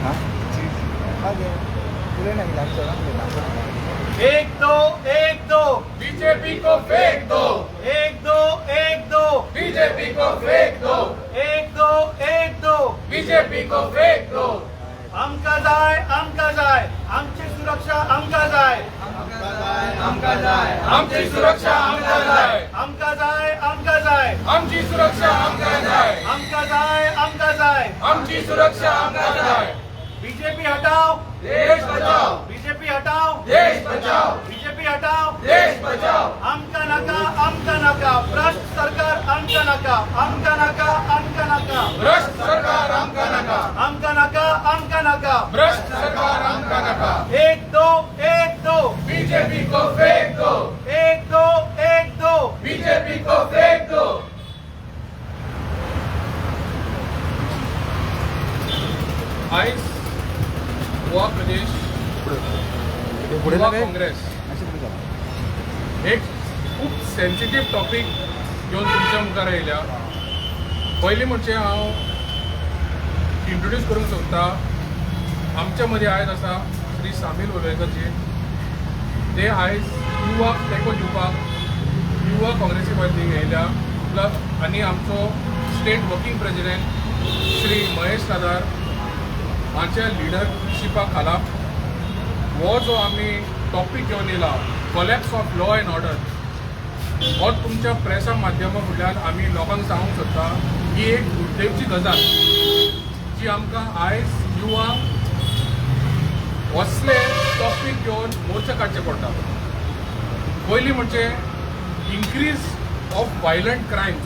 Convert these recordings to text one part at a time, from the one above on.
हाँ आगे पूरे नहीं लाइन चला एक दो बीजेपी को फेंक दो, एक दो बीजेपी को फेंक दो, एक दो बीजेपी को फेंक दो। आमका जाय आमची सुरक्षा आमका जाय आमची सुरक्षा आमका जाय, आमका जाय आमची सुरक्षा आमका जाय, आमका जाय आमची सुरक्षा आमका जाय। बीजेपी हटाओ देश बचाओ, बीजेपी हटाओ देश बचाओ, बीजेपी हटाओ देश बचाओ। आमका नका भ्रष्ट सरकार आमका नका भ्रष्ट सरकार आमका नका, आमका नका भ्रष्ट सरकार आमका नका। एक दो बीजेपी को फेंक दो, एक दो बीजेपी को फेंक दो। आयज गोवा प्रदेश पुढे युवा लागे काँग्रेस अशी पुढे चला एक खूप सेन्सिटीव टॉपिक घेऊन तुमच्या मुखार येयल्या। पयलीं म्हणजे हांव इंट्रोड्यूस करूंक सोदता, आमच्या मदीं आयज आसा श्री सामील वलवयकरजी। ते आयज युवाक तेंको दिवपाक युवा काँग्रेसी वतीन येयल्या, प्लस आनी आमचो state working president Shri Mahesh Nadar हांच्या लिडरशिपा खाला हो जो आमी टॉपीक घेवन येयला, collapse of law and order, हो तुमच्या प्रेसा माध्यमा कडल्यान आमी लोकांक सांगूंक सोदता ही एक दुर्दैवची गजाल जी आमकां आयज युवांक असले टॉपीक घेवन मोर्चा काडचे पडटा। पयलीं म्हणजे इन्क्रीज ऑफ वायलंट क्रायम्स।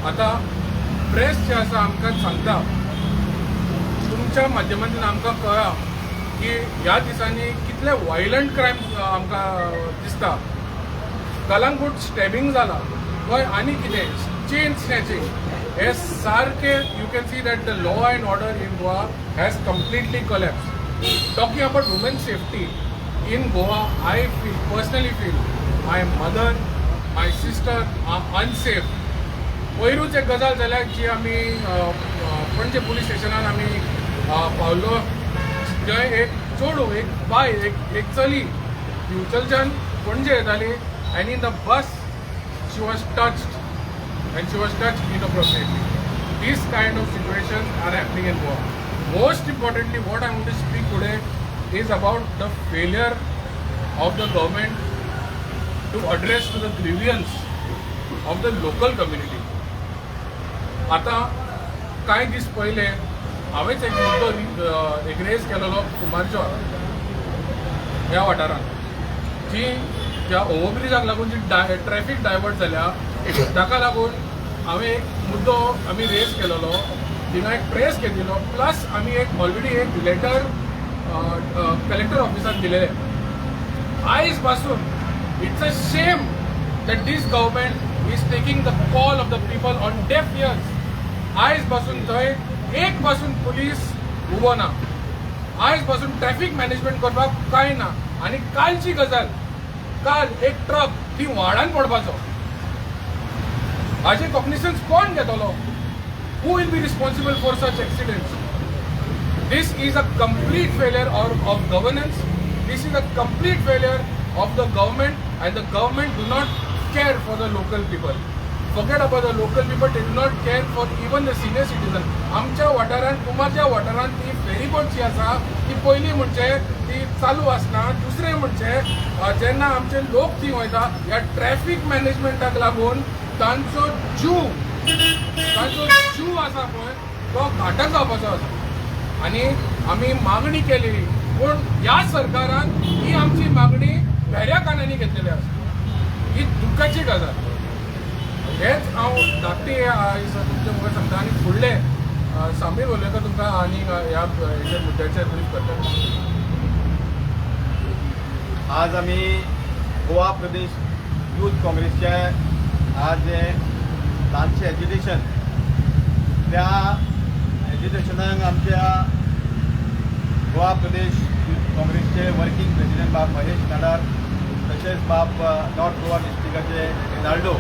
आतां प्रेस जे आसा आमकां सांगता, तुमच्या माध्यमांतल्यान आमकां कळ्ळा की ह्या दिसांनी कितले वायलंट क्रायम्स आमकां दिसता। कलंगूट स्टॅबिंग जाला, गोंय आनी कितें चेन स्नॅचिंग, हे सारके you can see that the law and order in Goa has completely collapse. Talking about women safety in Goa, I feel personally feel my mother my sister are unsafe. पयरूच एक गजाल जाल्या जी आमी पणजे पुलीस स्टेशनान आमी पावलो, थंय एक चोडू, एक बाय, एक चली दिवचलच्यान पणजे येताली and in the bus she was touched and she was touched inappropriately. These kind of situations are happening in Goa. Most importantly, what I want to speak today is about the failure of the government to address to the grievance of the local community. आता कांय दीस पयले हांवेंच एक मुद्दो एक raise केलेलो कुमारच्या ह्या वाठारांत, जी ज्या ओव्हरब्रिजाक लागून जी ट्रॅफिक डायवर्ट जाल्या ताका लागून हांवें एक मुद्दो आमी रेज केलेलो, थिंगा एक प्रेस केल्लो, प्लस आमी एक ऑलरेडी एक लेटर कलेक्टर ऑफिसाक दिलेलें। आयज पासून it's a shame that this government is taking the call of the people on deaf ears. आयज पासून थंय एक पासून पुलीस उबो ना, आयज पासून ट्रॅफिक मॅनेजमेंट करपाक कांय ना। आनी कालची गजाल, काल एक ट्रक ती व्हाळान पडपाचो, हाजे कॉग्निशन्स कोण घेतलो? Who will be responsible for such accidents? This is a complete failure of governance. This is a complete failure of the government and the government do not care for the local people. Forget about the local people, they do not care for even the senior citizen. आमच्या वाठारांत कुमारच्या वाठारांत ती ferryboat जी आसा ती पयलीं म्हणजे ती चालू आसना, दुसरें म्हणजे जेन्ना आमचे लोक थंय वयता ह्या ट्रॅफिक मॅनेजमेंटाक लागून तांचो जीव आसा पळय तो घाटक जावपाचो आसा. आनी आमी मागणी केली, पूण ह्या सरकारान ही आमची मागणी भेऱ्या कानांनी घेतलेली आसा. ही दुख्खाची गजाल. हेच हांव धाकटी आयज तुमच्या मुखार सांगता आनी फुडले सामील वलवयकर तुमकां आनी ह्या मुद्द्याचेर ब्रीफ करता. आज आम्ही गोवा प्रदेश यूथ काँग्रेसचे आज जे ल्हानशें एज्युटेशन, त्या एज्युटेशनाक आमच्या गोवा प्रदेश यूथ काँग्रेसचे वर्किंग प्रेसिडेंट बाब महेश नाडार, तशेंच बाब नॉर्थ गोवा डिस्ट्रिक्टाचे रेनाल्डो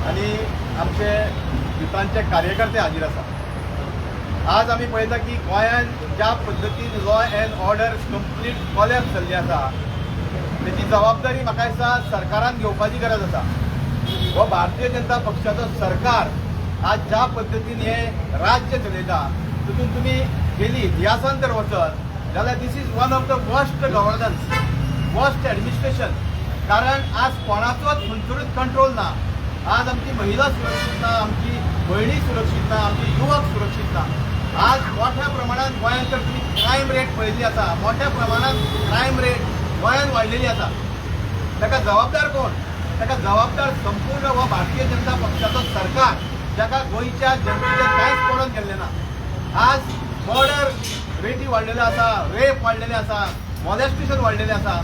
आनी आमचे युथांचे कार्यकर्ते हाजीर आसा. आज आमी पळयता की गोंयांत ज्या पद्दतीन law and order complete collapse जाल्ली आसा तेची जबाबदारी म्हाका दिसता सरकारान घेवपाची गरज आसा. हो भारतीय जनता पक्षाचो सरकार आज ज्या पद्दतीन हे राज्य चलयता तितून तुमी गेली इतिहासान जर वचत जाल्यार this is one of the worst governance, worst administration. कारण आज कोणाचोच खंयचोच कंट्रोल ना. आज आमची महिला सुरक्षीत ना, आमची भयणी सुरक्षीत ना, आमची युवक सुरक्षीत ना. आज मोठ्या प्रमाणात गोंयांत तर तुम्ही क्रायम रेट पळयल्ली आसा, मोठ्या प्रमाणात क्रायम रेट गोंयांत वाडलेली आसा. ताका जबाबदार कोण? ताका जबाबदार संपूर्ण हो भारतीय जनता पक्षाचो सरकार, जाका गोंयच्या जनतेचेर कांयच पडून गेल्लें ना. आज मर्डर रेटी वाडलेल्यो आसा, रेप वाडलेले आसा, मॉलेस्टेशन वाडलेलें आसा.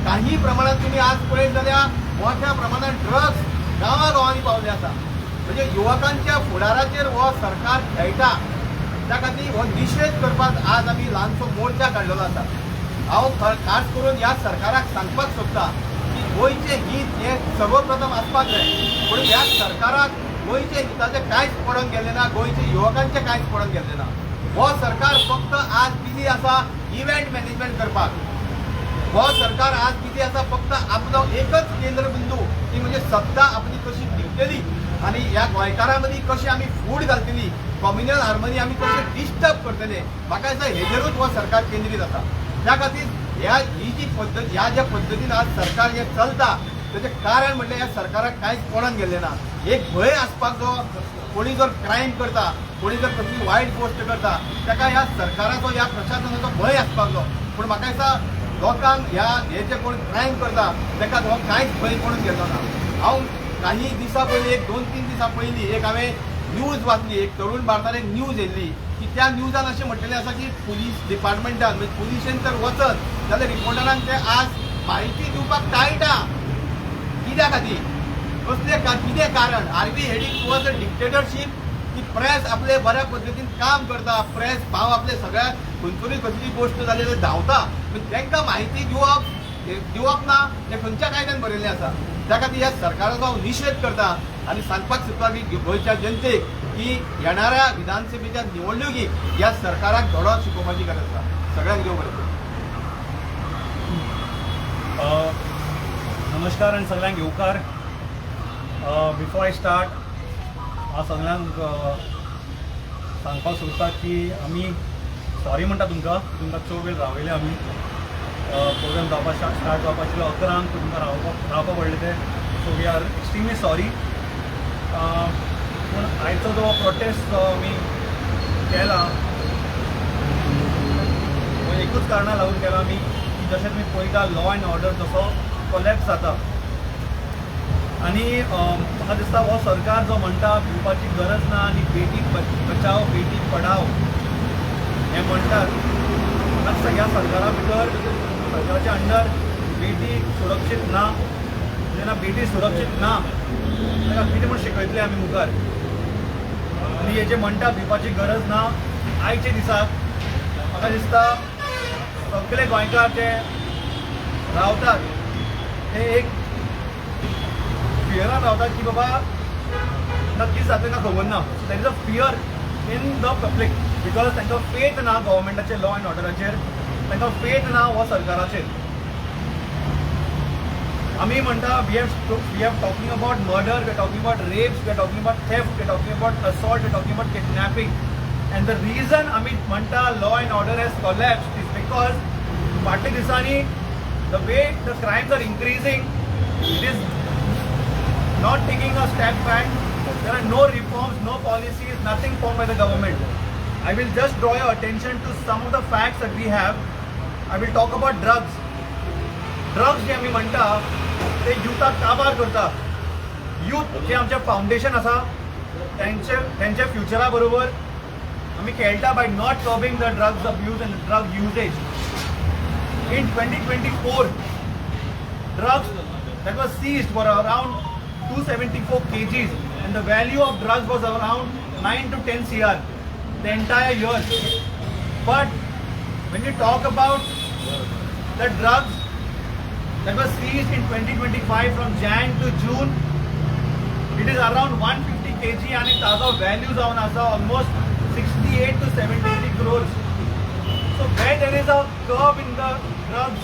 काही प्रमाणात तुम्ही आज पळयत जाल्यार मोठ्या प्रमाणात ड्रग्स गांवागांवांनी पावले आसा. म्हणजे युवकांच्या फुडाराचेर हो सरकार खेळटा. त्या खातीर हो निशेध करपाक आज आमी ल्हानसो मोर्चा काडलेलो आसा. हांव खास करून ह्या सरकाराक सांगपाक सोदता की गोंयचे हीत हे सर्वप्रथम आसपाक जाय. पूण ह्या सरकाराक गोंयचे हिताचे कांयच पडून गेले ना, गोंयचे युवकांचे कांयच पडून गेले ना. हो सरकार फक्त आज बिजी आसा इव्हेंट मॅनेजमेंट करपाक. हो सरकार आज किती आसा फक्त आपलो एकच केंद्रबिंदू ती म्हणजे सत्ता आपली कशी टिकतली आणि या गोंयकारां मदीं कशी आमी फूट घालतली, कम्युनल हार्मनी आमी कशे डिस्टर्ब करतले, म्हाका दिसता हेजेरूच हो सरकार केंद्रीत आसा. त्या खातीर ही जी पद्दत, ह्या ज्या पद्दतीन आज सरकार हे चलता तेजें कारण म्हणजे ह्या सरकाराक कांयच पडून गेल्लें ना. एक भंय आसपाक जो कोणी जर क्रायम करता, कोणी जर कसली वायट गोश्ट करता ताका ह्या सरकाराचो, ह्या प्रशासनाचो भंय आसपाक जाय. पूण म्हाका दिसता लोकांक हे जे कोण क्रायम करता ताका हो कांयच भंय पडून गेलो ना. हांव काही दिसां पयलीं, एक 2-3 दिसां पयलीं एक हांवें न्यूज वाचली. एक तरुण भारतान एक न्यूज येयल्ली की त्या न्यूजान अशें म्हटलेलें आसा की पुलीस डिपार्टमेंटान म्हणजे पुलिशेन जर वचत जाल्यार रिपोर्टरांक ते आज म्हायती दिवपाक टाळटा. कित्या खातीर? कितें कारण? Are we heading towards a dictatorship की प्रेस आपले बऱ्या पद्दतीन काम करता, प्रेस भाव आपले सगळ्यात खंयतरी कसली गोश्ट जाली जाल्यार धांवता. तांकां म्हायती दिवप ना हें खंयच्या कायद्यान बरयल्लें आसा. त्या खातीर ह्या सरकाराचो हांव निशेध करता आनी सांगपाक सोदता की गोंयच्या जनतेक की येणाऱ्या विधानसभेच्या निवडणुकीक ह्या सरकाराक धडो शिकोवपाची गरज आसा. सगळ्यांक देव बरें. नमस्कार आणि सगळ्यांक येवकार. बिफोर आय स्टार्ट हांव सगळ्यांक सांगपाक सोदता की आमी सॉरी म्हणटा तुमकां चड वेळ रावयले. आमी प्रोग्राम स्टार्ट जावपा आशिल्लो 11 तुमकां रावपा पडलें तें. So we are extremely sorry. पूण आयचो जो प्रोटेस्ट जो आमी केला तो एकूच कारणां लागून केला आमी की जशें तुमी पळयता लॉ अँड ऑर्डर जसो कॉलॅप्स जाता आनी म्हाका दिसता हो सरकार जो म्हणटा भिवपाची गरज ना आनी बेटी बचाव बेटी पढाव हें म्हणटात, म्हाका दिसता ह्या सरकारा भितर सरकाराच्या अंडर बेटी सुरक्षीत ना. जेन्ना बेटी सुरक्षीत ना ताका कितें म्हूण शिकयतले आमी मुखार. आनी हेजें म्हणटा भिवपाची गरज ना. आयचे दिसाक म्हाका दिसता सगळे गोंयकार जे रावतात ते एक फियरान रावतात की बाबा नक्कीच जाता काय खबर ना. There is a fear in the public because तांकां फेथ ना गव्हर्मेंटाचेर, लॉ अँड ऑर्डराचेर. तांकां फेथ ना हो सरकाराचेर. आमी म्हणटा we have talking about murder, we are talking about rapes, we are talking about theft, we are talking about assault, we are talking about kidnapping. And the reason आमी म्हणटा law and order has collapsed is because फाटल्या दिसांनी the way the crimes are increasing, it is not taking a step back. There are no reforms, no policies, nothing formed by the government. I will just draw your attention to some of the facts that we have. I will talk about drugs. Drugs जे आमी म्हणटा ते युथाक काबार करता. Youth जे आमचे foundation आसा त्यांच्या फ्युचरा बरोबर आमी खेळटा by not curbing the drugs abuse and drug usage. In 2024, drugs that was seized were around 274 kgs and the value of drugs was around 9 to 10 CR the entire year. But when you talk about the drugs that was seized in 2025 from Jan to June, it is around 150 kg and ताजो value जावन आसा almost 68 to 73 crores. So where there is a curve in the drugs,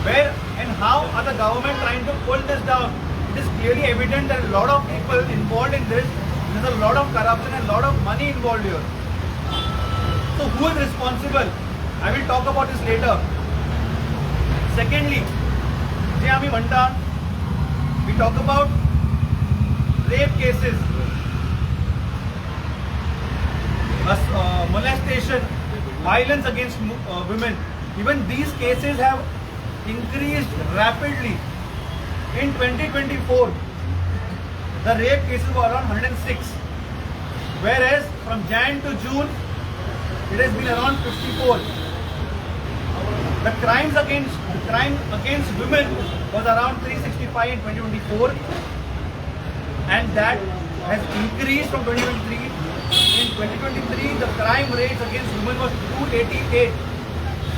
where and how are the government trying to pull this down? It is clearly evident that a lot of people involved in this, there's a lot of corruption and a lot of money involved here. So who is responsible? I will talk about this later. Secondly, जे आम्ही म्हणता, we talk about rape cases, molestation, violence against women. Even these cases have increased rapidly. In 2024, the rape cases were around 106, whereas from Jan to June, it has been around 54. The crime against women was around 365 in 2024, and that has increased from 2023. In 2023, the crime rates against women was 288.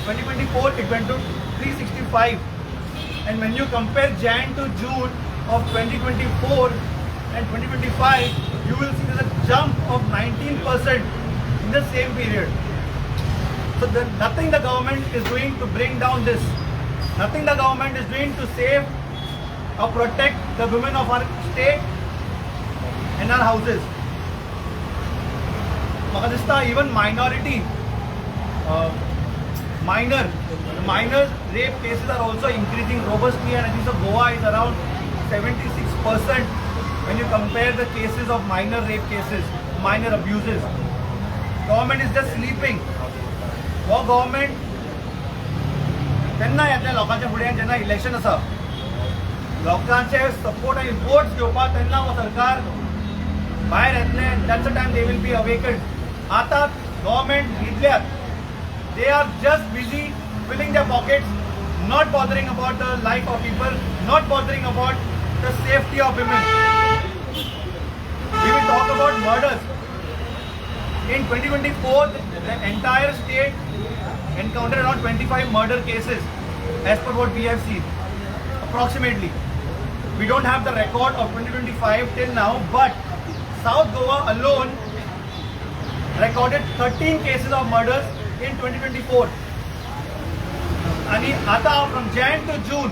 2024, it went to 365. And when you compare Jan to June of 2024 and 2025, you will see there's a jump of 19% in the same period. So nothing the government is doing to bring down this. Nothing the government is doing to save or protect the women of our state and our houses. Even minor rape cases are also increasing robustly, and I think so Goa is around 76% when you compare the cases of minor rape cases, minor abuses. Government is just sleeping. वो government तेन्ना येतले लोकांच्या फुडें जेन्ना election आसा, लोकांचे support आनी votes घेवपाक तेन्ना हो सरकार भायर येतले. That's a time they will be awakened. आतां गव्हर्मेंट न्हिदल्यात. They are just busy filling their pockets, not bothering about the life of people, not bothering about the safety of women. We will talk about murders. In 2024, the entire state encountered around 25 murder cases as per what we have seen, approximately. We don't have the record of 2025 till now, but South Goa alone recorded 13 cases of murders in 2024. And from Jan to June,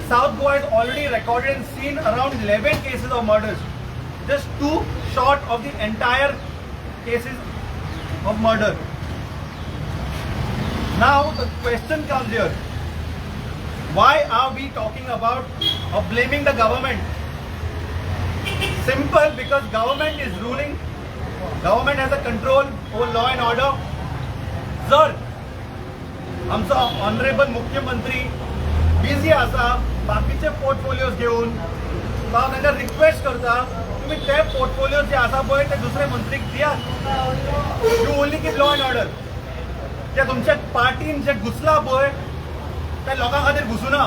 South Goa has already recorded and seen around 11 cases of murders. Just 2 short of the entire cases of murder. Now the question comes here. Why are we talking about or blaming the government? Simple, because government is ruling. Government has a control over law and order. Sir, आमचो honourable मुख्यमंत्री busy आसा बाकीचे portfolios घेऊन. हांव तांकां request करता, तुमी ते पोर्टफोलियोज जे आसा पळय ते दुसरे मंत्रीक दियात. You only keep law and order. जे तुमच्या पार्टीन जे घुसला पळय ते लोकां खातीर घुसूना,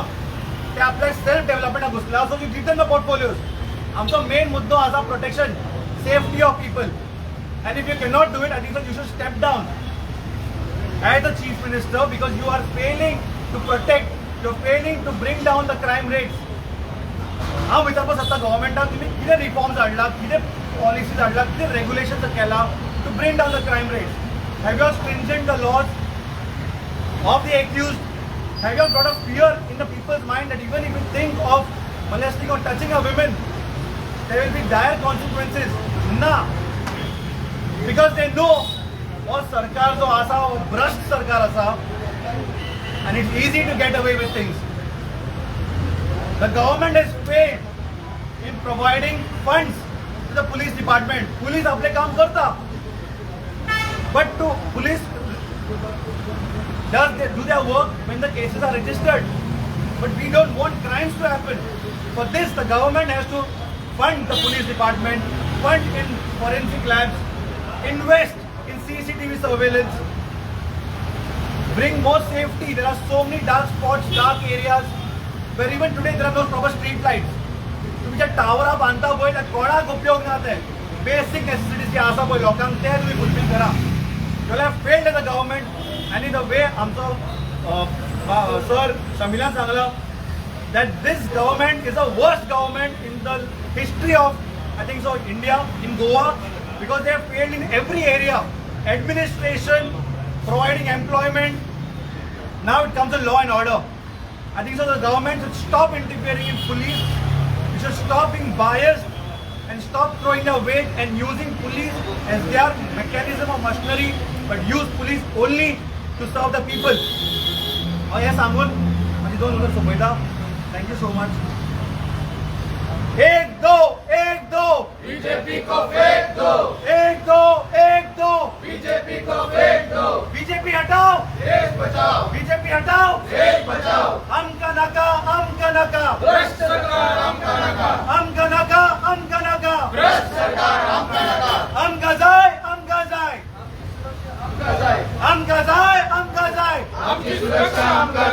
ते आपल्या सेल्फ डेव्हलपमेंटाक घुसला. So you give them the portfolios. आमचो मेन मुद्दो आसा protection, safety of people. End if you cannot do it, I think you should step down as the Chief Minister, because you are failing to protect, you are failing to bring down the crime rates. हांव विचारपाक सोदता गव्हर्मेंटाक, तुमी कितें reforms हाडला, कितें policies हाडला, कितें regulations केला to bring down the crime rates? Have you stringent the laws of the accused? Have you brought a fear in the people's mind that even if you think of molesting or touching a woman, there will be dire consequences? Nah, because they know और सरकार जो आसा वो भ्रष्ट सरकार आसा, and it's easy to get away with things. The government has failed in providing funds to the police department. Police अपने काम करता, but to police do their work when the cases are registered. But we don't want crimes to happen. For this, the government has to fund the police department, fund in forensic labs, invest in CCTV surveillance, bring more safety. There are so many dark spots, dark areas where even today there are no proper street lights. तुम्ही जे टावरा बांधता पळय त्या कोणाक उपयोग ना ते basic necessities जे आसा पळय लोकांक ते तुम्ही फुलफिल करा. You have failed as a government, and in the way आमचो सर शमिलान सांगला that this government is the worst government in the history of, I think so, India, in Goa, because they have failed in every area. Administration, providing employment. Now it comes to law and order. I think so the government should stop interfering in police. We should stop being biased and stop throwing their weight and using police as their mechanism of machinery, but use police only to serve the people. Yes, Angul. Thank you so much. एक दो BJP को फेंक दो, एक दो BJP को फेंक दो, BJP हटाओ, देश बचाओ, BJP हटाओ, देश बचाओ, हम का नका भ्रष्ट सरकार हम का नका, हम का नका भ्रष्ट सरकार हम का नका, हम गजाय हम का जाए, हम गजाय हम की सुरक्षा हम का